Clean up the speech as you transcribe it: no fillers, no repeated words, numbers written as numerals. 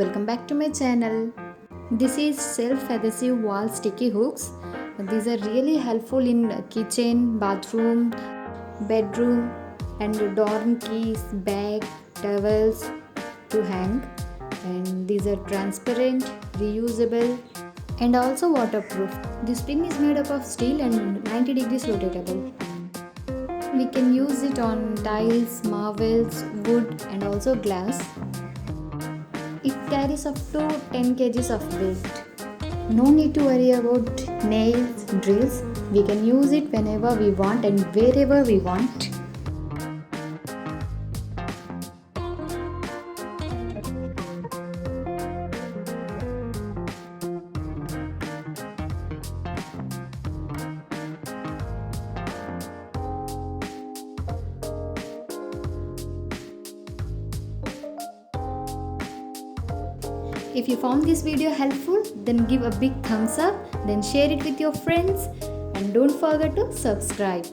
welcome back to my channel. This is self-adhesive wall sticky hooks. These are really helpful in kitchen, bathroom, bedroom and door keys, bag, towels to hang. And these are transparent, reusable and also waterproof. The spring is made up of steel and 90 degrees rotatable. We can use it on tiles, marbles, wood and also glass. It carries up to 10 kgs of weight. No need to worry about nails, drills. We can use it whenever we want and wherever we want. If you found this video helpful, then give a big thumbs up, then share it with your friends and don't forget to subscribe.